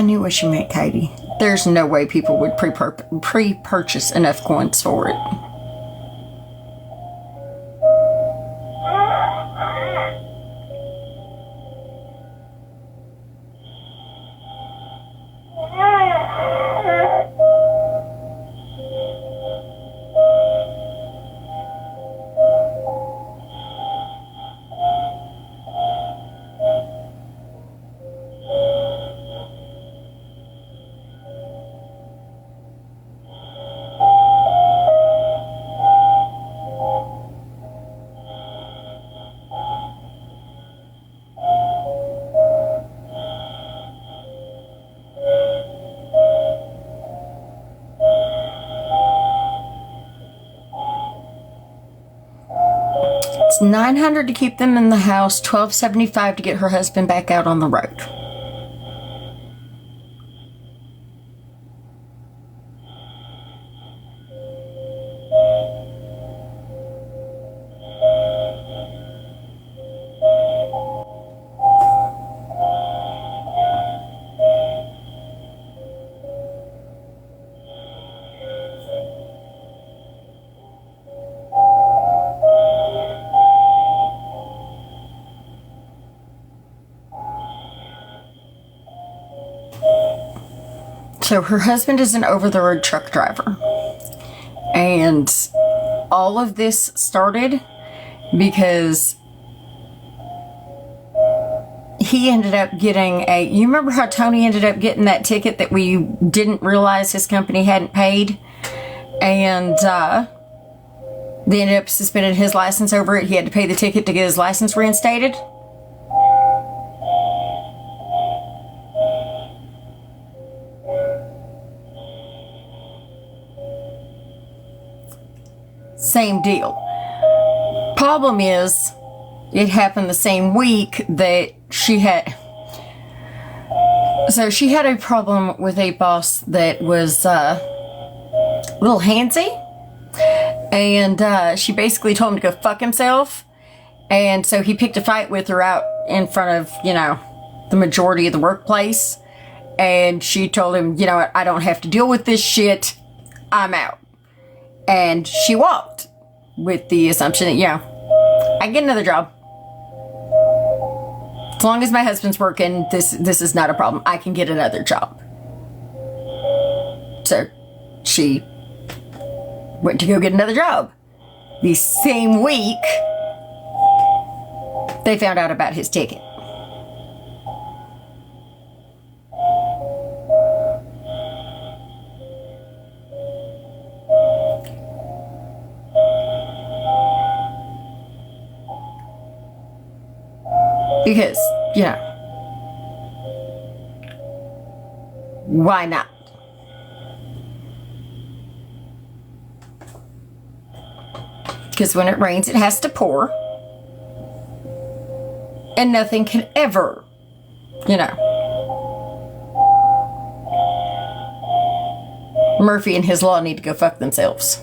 knew what she meant, Katie. There's no way people would pre-purchase enough coins for it. It's $900 to keep them in the house, $1,275 to get her husband back out on the road. So her husband is an over-the-road truck driver. And all of this started because he ended up getting you remember how Tony ended up getting that ticket that we didn't realize his company hadn't paid? And they ended up suspending his license over it. He had to pay the ticket to get his license reinstated. Same deal. Problem is, it happened the same week that she had. So she had a problem with a boss that was a little handsy. And she basically told him to go fuck himself. And so he picked a fight with her out in front of, the majority of the workplace. And she told him, you know what, I don't have to deal with this shit. I'm out. And she walked with the assumption that, I get another job. As long as my husband's working, this is not a problem. I can get another job. So she went to go get another job. The same week, they found out about his ticket. Because, why not? Because when it rains, it has to pour. And nothing can ever, Murphy and his law need to go fuck themselves.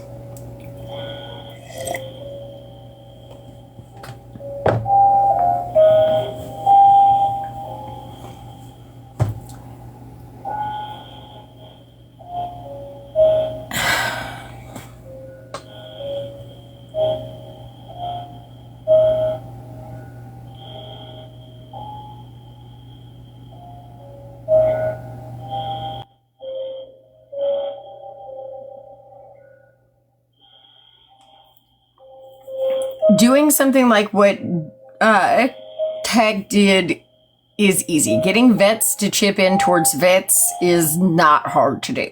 Doing something like what Tag did is easy. Getting vets to chip in towards vets is not hard to do.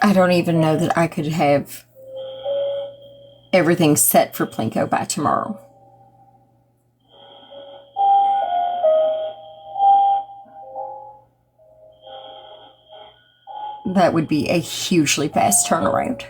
I don't even know that I could have everything set for Plinko by tomorrow. That would be a hugely fast turnaround.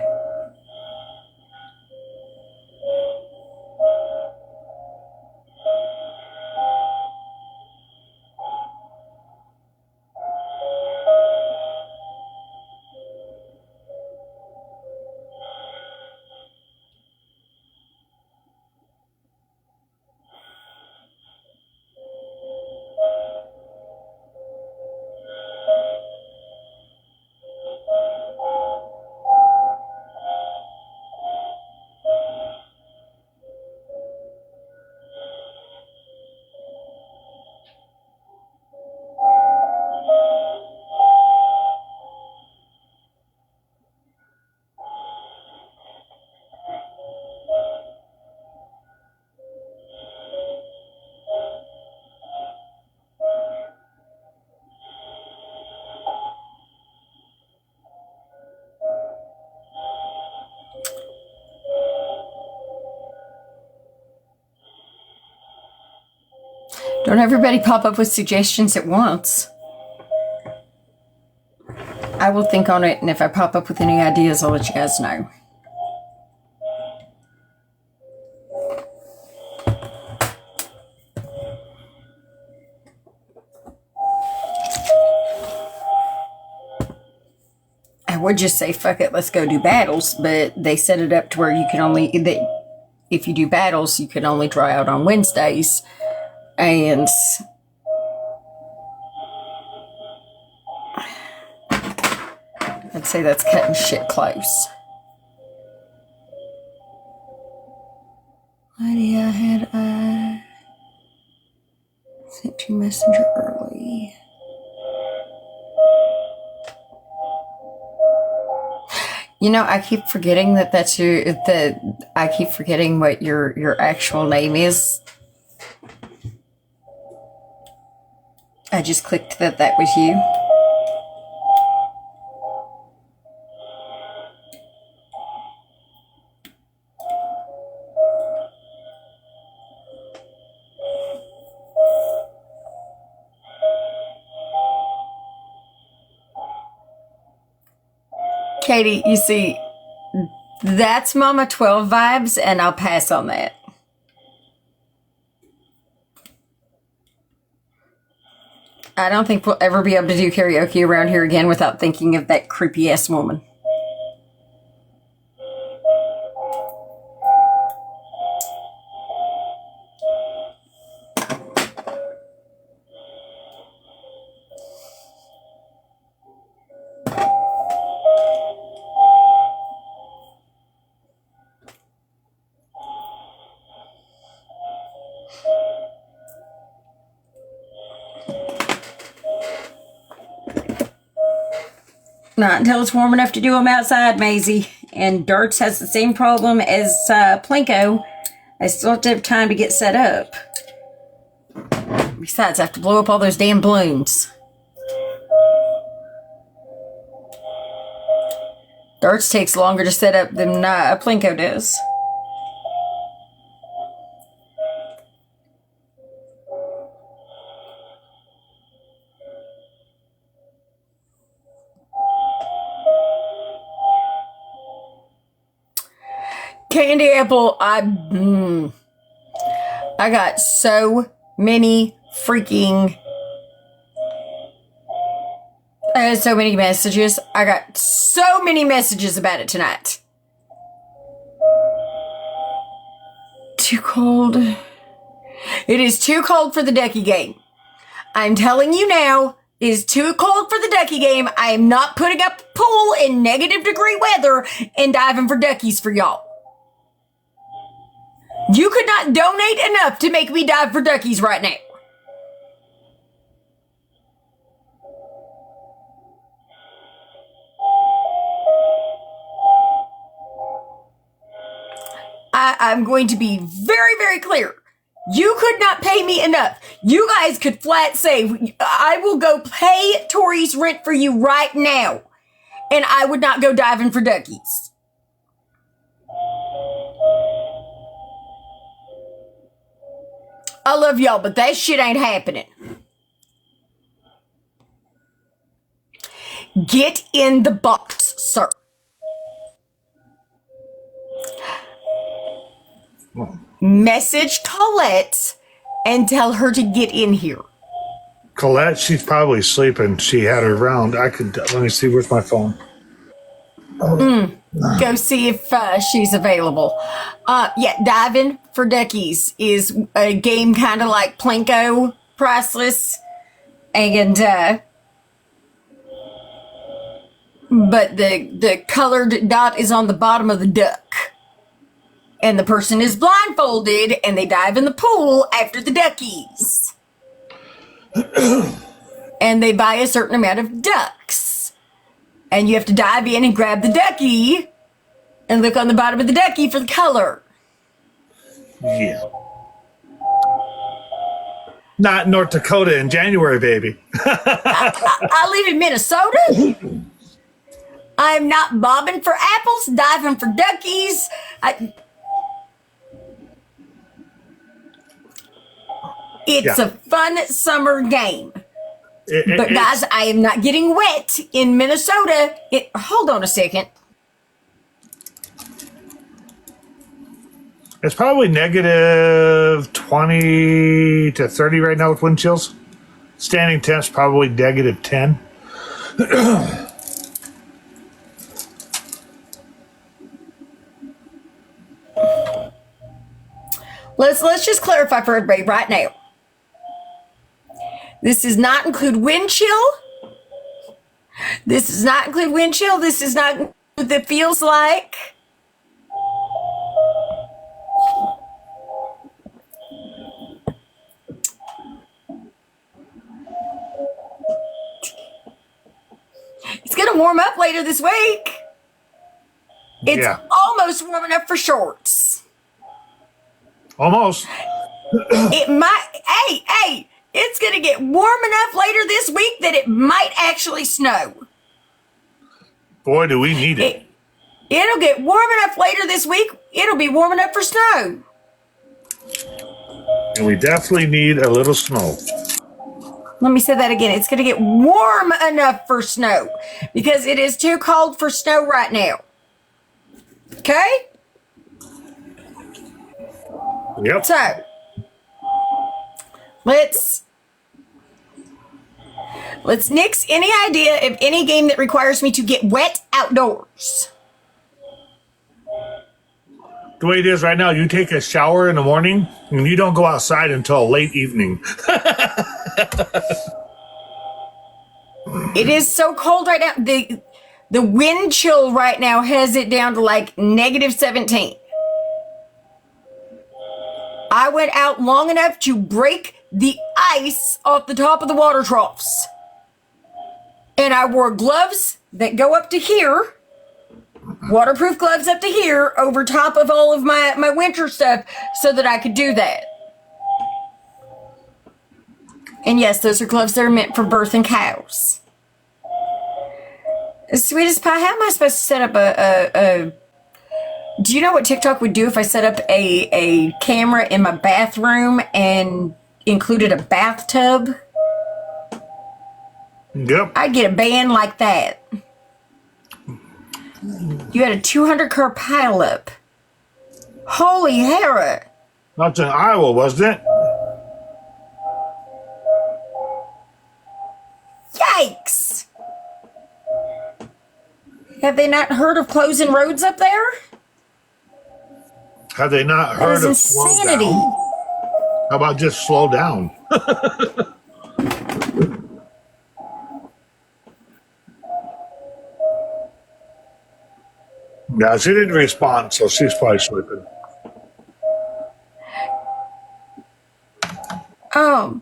Don't everybody pop up with suggestions at once. I will think on it, and if I pop up with any ideas, I'll let you guys know. I would just say, fuck it, let's go do battles, but they set it up to where you can only, if you do battles, you can only draw out on Wednesdays. And I'd say that's cutting shit close. Lydia had sent to Messenger early. You know, I keep forgetting that's I keep forgetting what your actual name is. I just clicked that was you. Katie, you see, that's Mama 12 vibes, and I'll pass on that. I don't think we'll ever be able to do karaoke around here again without thinking of that creepy-ass woman. Not until it's warm enough to do them outside, Maisie. And Darts has the same problem as Plinko. I still have to have time to get set up. Besides, I have to blow up all those damn balloons. Darts takes longer to set up than Plinko does. Candy apple, I got so many freaking, I had so many messages. I got so many messages about it tonight. Too cold. It is too cold for the ducky game. I'm telling you now, it is too cold for the ducky game. I am not putting up a pool in -degree weather and diving for duckies for y'all. You could not donate enough to make me dive for duckies right now. I'm going to be very, very clear. You could not pay me enough. You guys could flat say, I will go pay Tori's rent for you right now. And I would not go diving for duckies. I love y'all, but that shit ain't happening. Get in the box, sir. Message Colette and tell her to get in here. Colette, she's probably sleeping. She had her round. Let me see, where's my phone? Go see if she's available. Yeah, diving for duckies is a game kind of like Plinko, priceless, and but the colored dot is on the bottom of the duck, and the person is blindfolded, and they dive in the pool after the duckies, and they buy a certain amount of ducks. And you have to dive in and grab the ducky and look on the bottom of the ducky for the color. Yeah. Not North Dakota in January, baby. I live in Minnesota. I'm not bobbing for apples, diving for duckies. It's a fun summer game. But guys, I am not getting wet in Minnesota. Hold on a second. It's probably negative 20 to 30 right now with wind chills. Standing temps probably negative 10. Let's just clarify for everybody right now. This does not include wind chill. This does not include wind chill. This is not what it feels like. It's going to warm up later this week. It's almost warm enough for shorts. Almost. It might, hey, it's going to get warm enough later this week that it might actually snow. Boy, do we need it. It'll get warm enough later this week. It'll be warm enough for snow. And we definitely need a little snow. Let me say that again. It's going to get warm enough for snow because it is too cold for snow right now. Okay? Yep. So, let's nix any idea of any game that requires me to get wet outdoors. The way it is right now, you take a shower in the morning and you don't go outside until late evening. It is so cold right now. The wind chill right now has it down to like negative 17. I went out long enough to break the ice off the top of the water troughs. And I wore gloves that go up to here, waterproof gloves up to here, over top of all of my winter stuff so that I could do that. And yes, those are gloves that are meant for birthing cows. Sweetest pie, how am I supposed to set up a do you know what TikTok would do if I set up a camera in my bathroom and included a bathtub? Yep. I'd get a band like that. You had a 200 car pileup. Holy hera. That's in Iowa, wasn't it? Yikes. Have they not heard of closing roads up there? Have they not heard of insanity? Slow down? How about just slow down? Yeah, she didn't respond, so she's probably sleeping. Oh.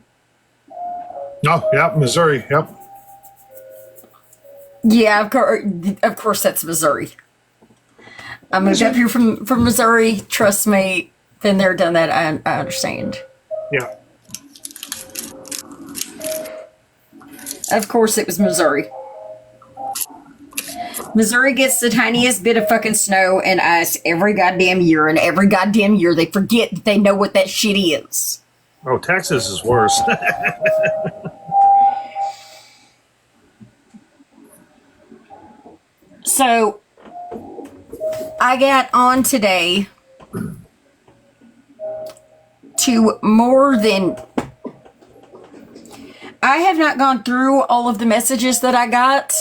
Oh, yep, Missouri, yep. Yeah, of course that's Missouri. I moved up here from Missouri. Trust me, been there, done that. I understand. Yeah. Of course it was Missouri. Missouri gets the tiniest bit of fucking snow and ice every goddamn year, and every goddamn year they forget that they know what that shit is. Oh, Texas is worse. So I got on today to more than. I have not gone through all of the messages that I got,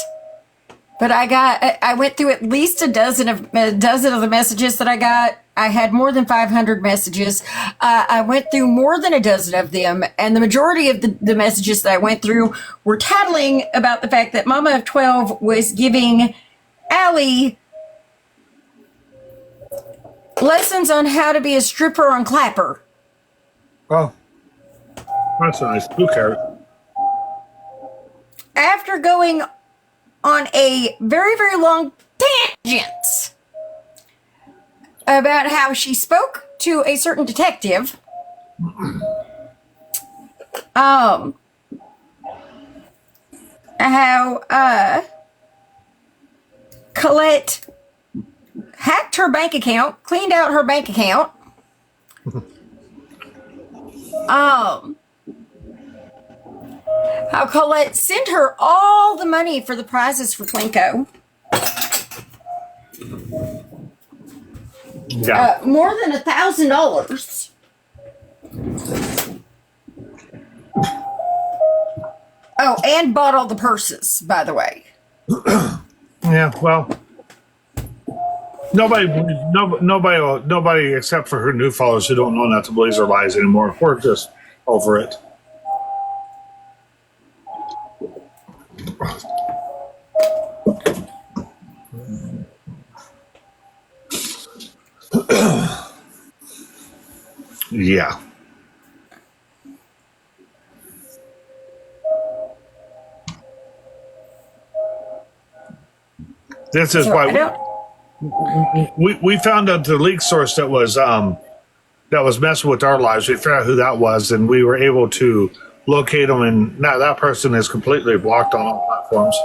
but I went through at least a dozen of the messages that I got. I had more than 500 messages. I went through more than a dozen of them, and the majority of the messages that I went through were tattling about the fact that Mama of 12 was giving Allie lessons on how to be a stripper on Clapper. Oh, that's nice. Who cares? After going on a very, very long tangent about how she spoke to a certain detective, how Colette hacked her bank account, cleaned out her bank account. How Colette sent her all the money for the prizes for Plinko. Yeah. More than $1,000. Oh, and bought all the purses, by the way. Yeah. Well, nobody except for her new followers who don't know not to believe her lies anymore. We're just over it. Yeah. This is why we found out the leak source that was messing with our lives. We figured out who that was, and we were able to locate them. And now that person is completely blocked on all platforms.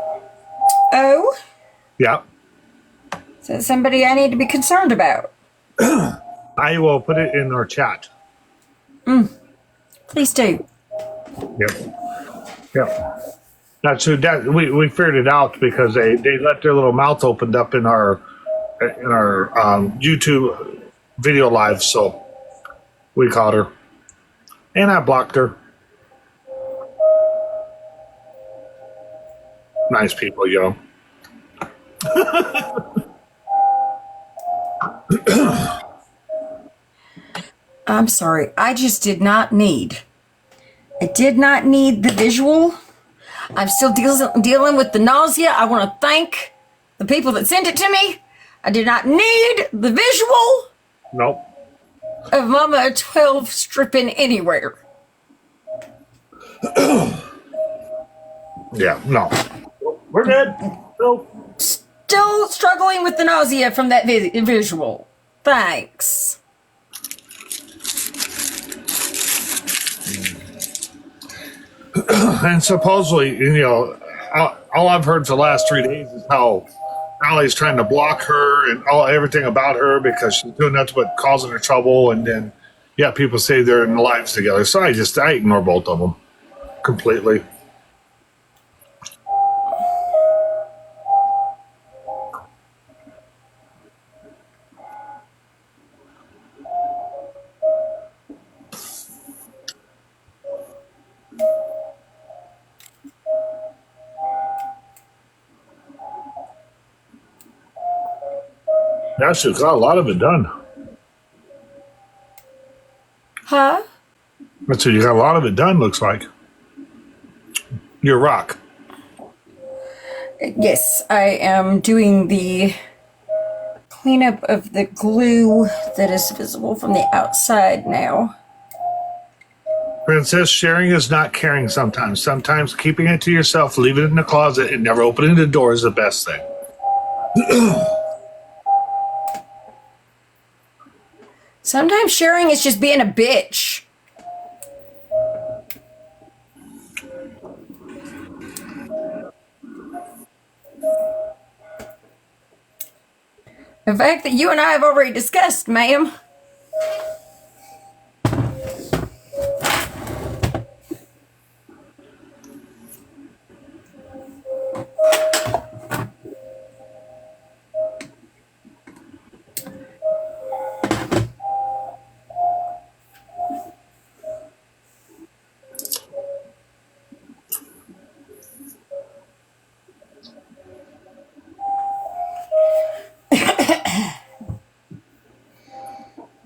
Oh? Yeah. So somebody I need to be concerned about. I will put it in our chat. Please do. Yep. That's who that we figured it out because they let their little mouth opened up in our YouTube video live, so we caught her. And I blocked her. Nice people, yo. I'm sorry. I just did not need. I did not need the visual. I'm still dealing with the nausea. I want to thank the people that sent it to me. I did not need the visual. Nope. Of Mama 12 stripping anywhere. Yeah, no. We're good. Nope. Still struggling with the nausea from that visual. Thanks. And supposedly, all I've heard for the last 3 days is how Allie's trying to block her and everything about her because she's doing nothing but causing her trouble. And then, yeah, people say they're in lives together. So I ignore both of them completely. Actually, got a lot of it done. Huh? So you got a lot of it done, looks like. Your rock. Yes, I am doing the cleanup of the glue that is visible from the outside now. Princess, sharing is not caring sometimes. Sometimes keeping it to yourself, leaving it in the closet, and never opening the door is the best thing. Sometimes sharing is just being a bitch. The fact that you and I have already discussed, ma'am.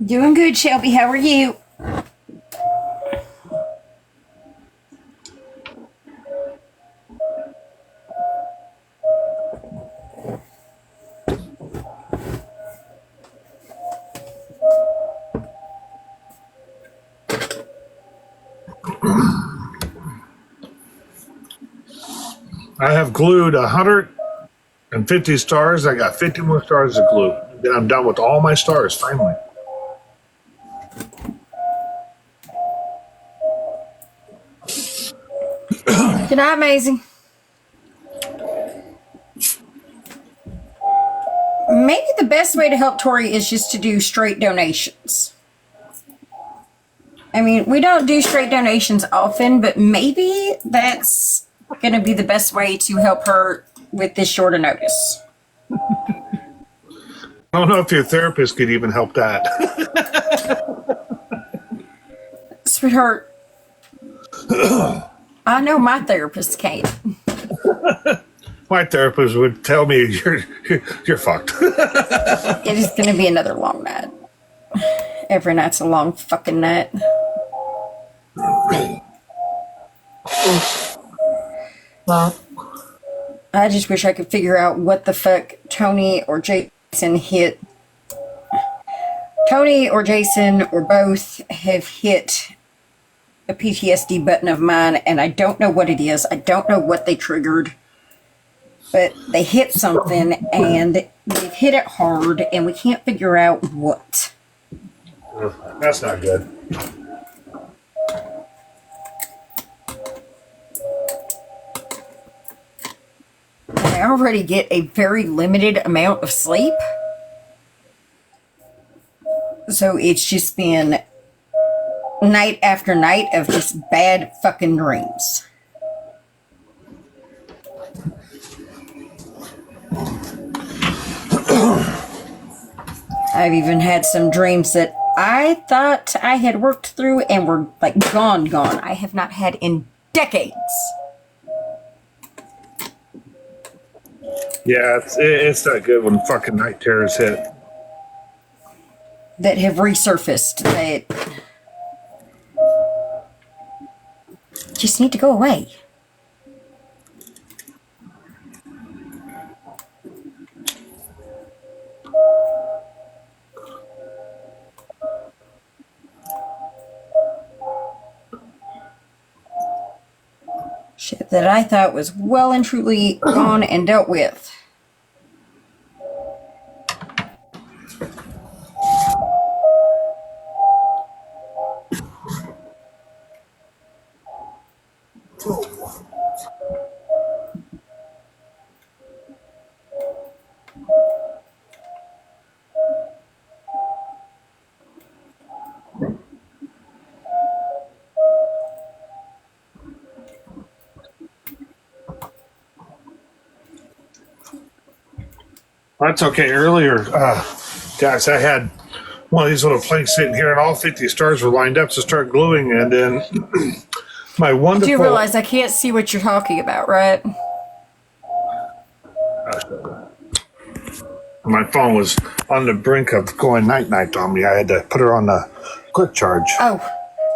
Doing good, Shelby. How are you? I have glued 150 stars. I got 50 more stars to glue. Then I'm done with all my stars, finally. Good night, Maisie. Maybe the best way to help Tori is just to do straight donations. I mean, we don't do straight donations often, but maybe that's going to be the best way to help her with this short a notice. I don't know if your therapist could even help that. Sweetheart, I know my therapist can't. My therapist would tell me you're fucked. It is going to be another long night. Every night's a long fucking night. I just wish I could figure out what the fuck Tony or Jason hit. Tony or Jason or both have hit a PTSD button of mine, and I don't know what it is. I don't know what they triggered. But they hit something, and they've hit it hard, and we can't figure out what. That's not good. I already get a very limited amount of sleep. So it's just been night after night of just bad fucking dreams. I've even had some dreams that I thought I had worked through and were like gone. I have not had in decades. Yeah, it's not good when fucking night terrors hit. That have resurfaced that just need to go away. Shit that I thought was well and truly gone and dealt with. That's okay. Earlier, guys, I had one of these little planks sitting here, and all 50 stars were lined up to start gluing, and then my wonderful... Do you realize I can't see what you're talking about, right? My phone was on the brink of going night-night on me. I had to put her on the quick charge. Oh.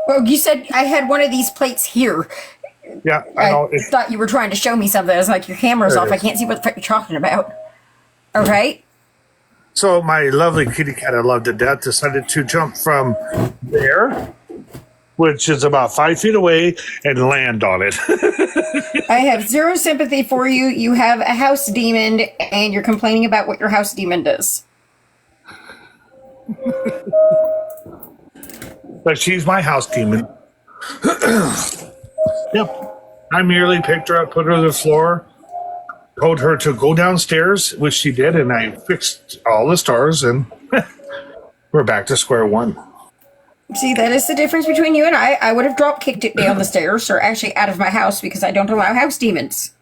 Well, you said I had one of these plates here. Yeah, I know. I thought you were trying to show me something. I was like, your camera's There it off. I is. can't see what the fuck you're talking about. All right. So my lovely kitty cat I love to death decided to jump from there, which is about 5 feet away, and land on it. I have zero sympathy for you. You have a house demon, and you're complaining about what your house demon does. But she's my house demon. Yep. I merely picked her up, put her on the floor, told her to go downstairs, which she did, and I fixed all the stars, and we're back to square one. See, that is the difference between you and I. I would have drop kicked it down the stairs, or actually out of my house, because I don't allow house demons.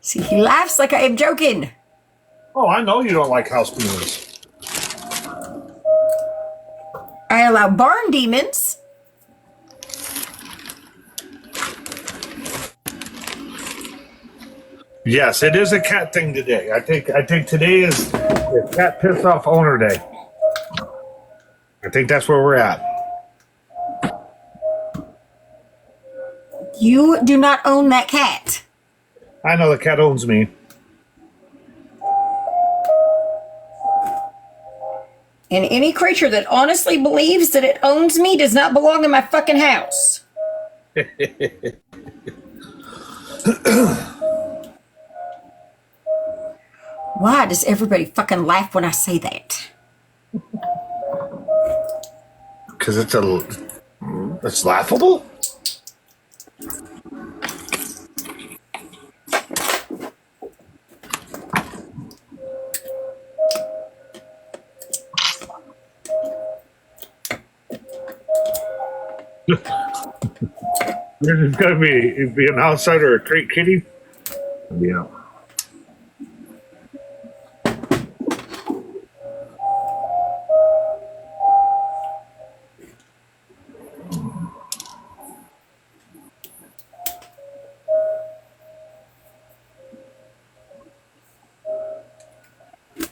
See, he laughs like I am joking. Oh, I know you don't like house demons. I allow barn demons. Yes, it is a cat thing today. I think today is cat piss off owner day. I think that's where we're at. You do not own that cat. I know the cat owns me. And any creature that honestly believes that it owns me does not belong in my fucking house. Why does everybody fucking laugh when I say that? Because it's laughable. There's going to be an outsider, a crate kitty. Yeah.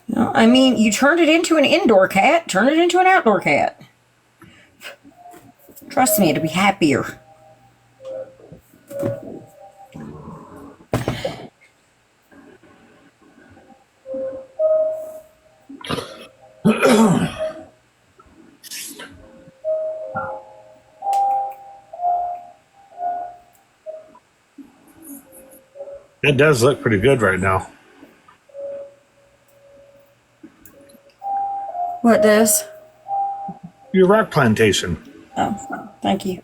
No, I mean, you turned it into an indoor cat, turn it into an outdoor cat. Trust me, it'll be happier. It does look pretty good right now. What does? Your rock plantation. Oh, thank you.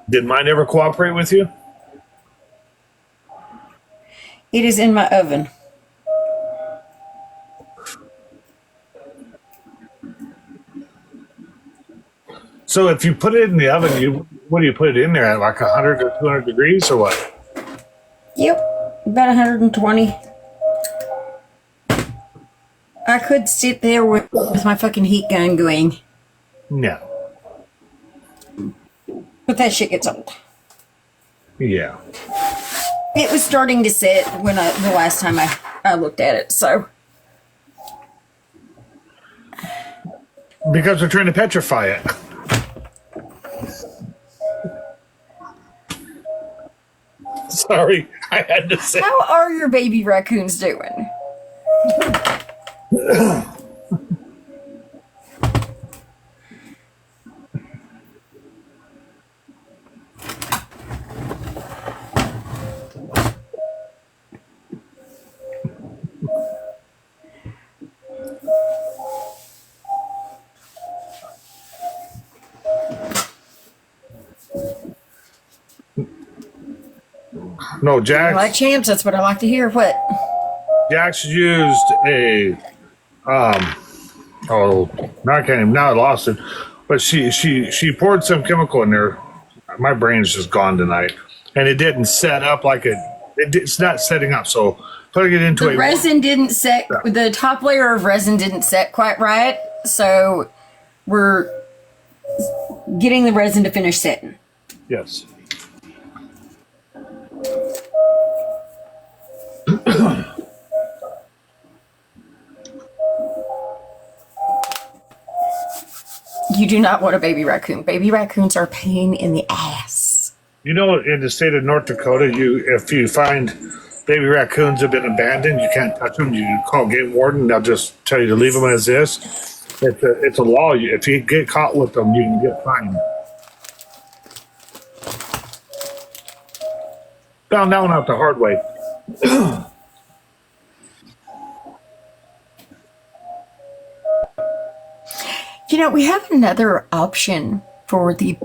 Did mine ever cooperate with you? It is in my oven. So if you put it in the oven, what do you put it in there at, like 100 or 200 degrees or what? Yep, about 120. I could sit there with my fucking heat gun going, No. but that shit gets old. Yeah. It was starting to sit when the last time I looked at it, so. Because they're trying to petrify it. Sorry, I had to say. How are your baby raccoons doing? No, Jax. Like champs, that's what I like to hear. What? Jax used a now I can't even, now I lost it. But she poured some chemical in there. My brain's just gone tonight. And it didn't set up like it's not setting up. So putting it into The resin didn't set, the top layer of resin didn't set quite right. So we're getting the resin to finish setting. Yes. You do not want a baby raccoon. Baby raccoons are a pain in the ass. You know, in the state of North Dakota, if you find baby raccoons have been abandoned, you can't touch them. You call game warden; they'll just tell you to leave them as is. It's a law. If you get caught with them, you can get fined. Found that one out the hard way. we have another option for the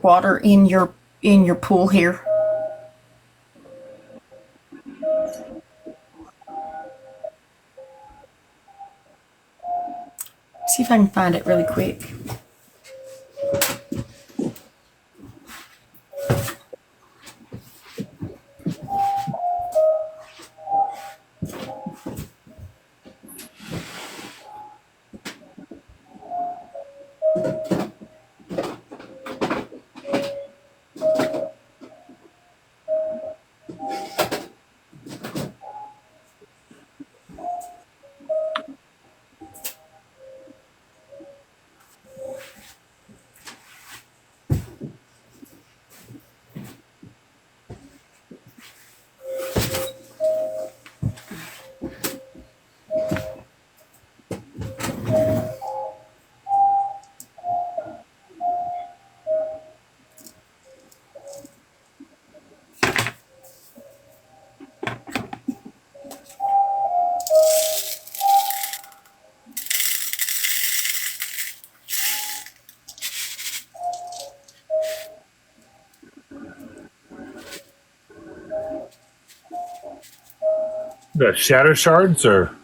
water in your pool here. See if I can find it really quick. The shatter shards, or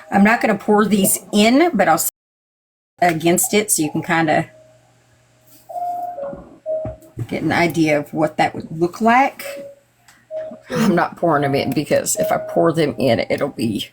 I'm not going to pour these in, but I'll against it so you can kind of get an idea of what that would look like. I'm not pouring them in because if I pour them in, it'll be